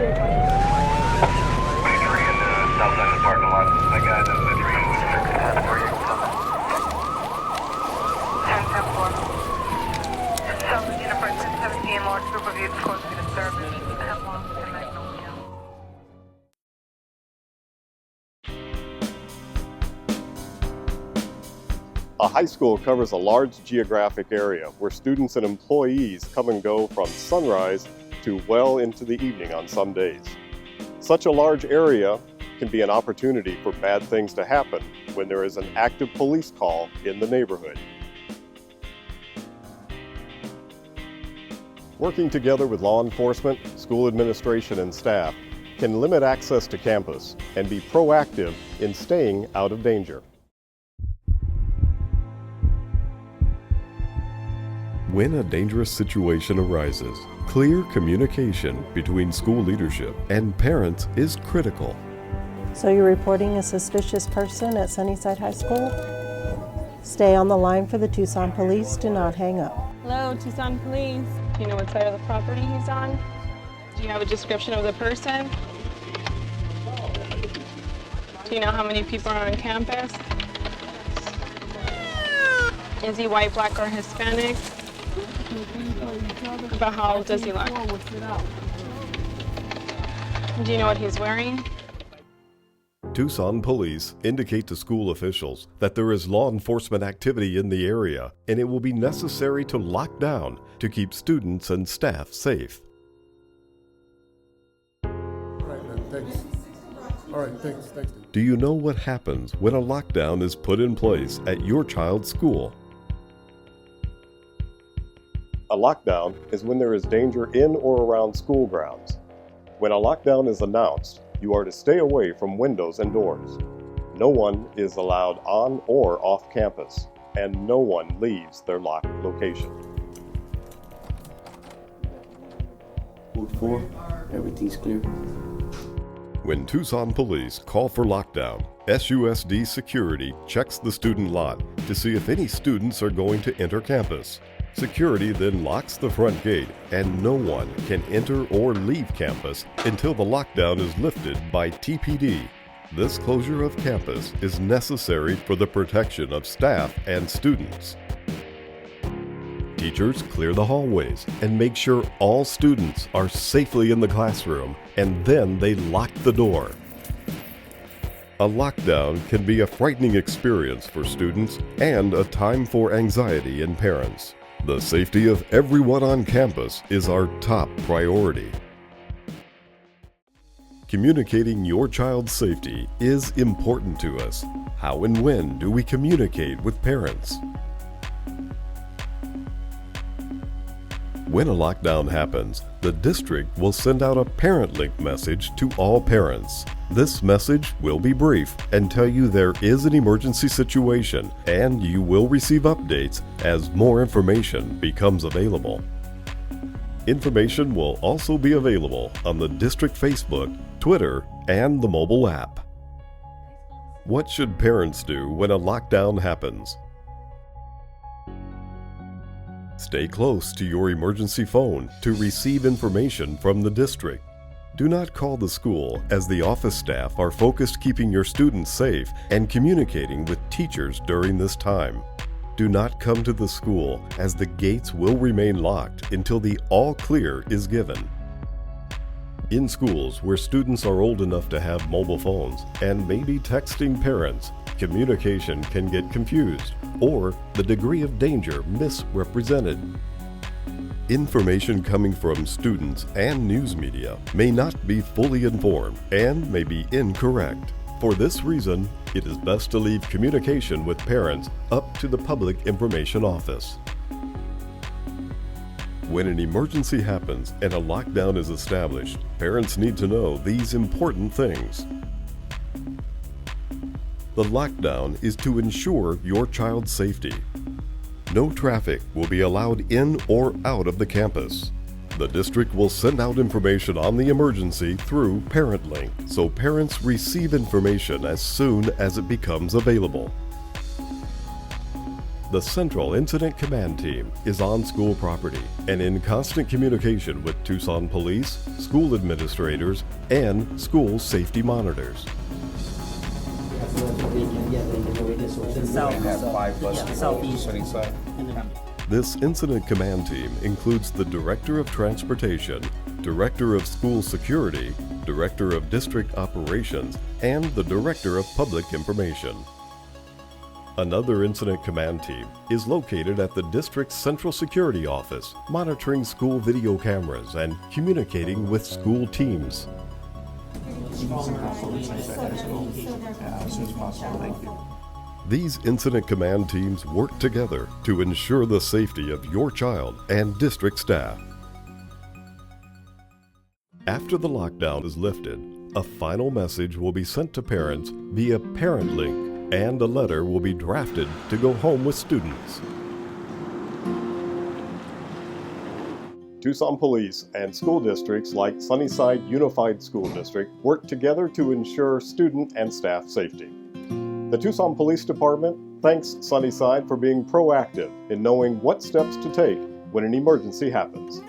you're talking about. South side of the parking lot. I got it. 10-4. South Uniform 617, large group of youths close to the service. Hemlock and Magnolia. A high school covers a large geographic area where students and employees come and go from sunrise to well into the evening on some days. Such a large area can be an opportunity for bad things to happen when there is an active police call in the neighborhood. Working together with law enforcement, school administration, and staff can limit access to campus and be proactive in staying out of danger. When a dangerous situation arises, clear communication between school leadership and parents is critical. So you're reporting a suspicious person at Sunnyside High School? Stay on the line for the Tucson police. Do not hang up. Hello, Tucson Police. Do you know what side of the property he's on? Do you have a description of the person? Do you know how many people are on campus? Is he white, black, or Hispanic? About how old does he look? Do you know what he's wearing? Tucson police indicate to school officials that there is law enforcement activity in the area and it will be necessary to lock down to keep students and staff safe. All right, man, thanks. All right, thanks. Do you know what happens when a lockdown is put in place at your child's school? A lockdown is when there is danger in or around school grounds. When a lockdown is announced, you are to stay away from windows and doors. No one is allowed on or off campus, and no one leaves their locked location. Code 4, everything's clear. When Tucson police call for lockdown, SUSD security checks the student lot to see if any students are going to enter campus. Security then locks the front gate and no one can enter or leave campus until the lockdown is lifted by TPD. This closure of campus is necessary for the protection of staff and students. Teachers clear the hallways and make sure all students are safely in the classroom, and then they lock the door. A lockdown can be a frightening experience for students and a time for anxiety in parents. The safety of everyone on campus is our top priority. Communicating your child's safety is important to us. How and when do we communicate with parents? When a lockdown happens, the district will send out a parent link message to all parents. This message will be brief and tell you there is an emergency situation, and you will receive updates as more information becomes available. Information will also be available on the district Facebook, Twitter, and the mobile app. What should parents do when a lockdown happens? Stay close to your emergency phone to receive information from the district. Do not call the school, as the office staff are focused keeping your students safe and communicating with teachers during this time. Do not come to the school, as the gates will remain locked until the all clear is given. In schools where students are old enough to have mobile phones and may be texting parents, communication can get confused or the degree of danger misrepresented. Information coming from students and news media may not be fully informed and may be incorrect. For this reason, it is best to leave communication with parents up to the Public Information Office. When an emergency happens and a lockdown is established, parents need to know these important things. The lockdown is to ensure your child's safety. No traffic will be allowed in or out of the campus. The district will send out information on the emergency through ParentLink, so parents receive information as soon as it becomes available. The Central Incident Command Team is on school property and in constant communication with Tucson police, school administrators, and school safety monitors. Sunnyside. This Incident Command Team includes the Director of Transportation, Director of School Security, Director of District Operations, and the Director of Public Information. Another Incident Command Team is located at the district's Central Security Office, monitoring school video cameras and communicating with school teams. As soon as possible, thank you. These Incident Command Teams work together to ensure the safety of your child and district staff. After the lockdown is lifted, a final message will be sent to parents via Parent Link, and a letter will be drafted to go home with students. Tucson Police and school districts like Sunnyside Unified School District work together to ensure student and staff safety. The Tucson Police Department thanks Sunnyside for being proactive in knowing what steps to take when an emergency happens.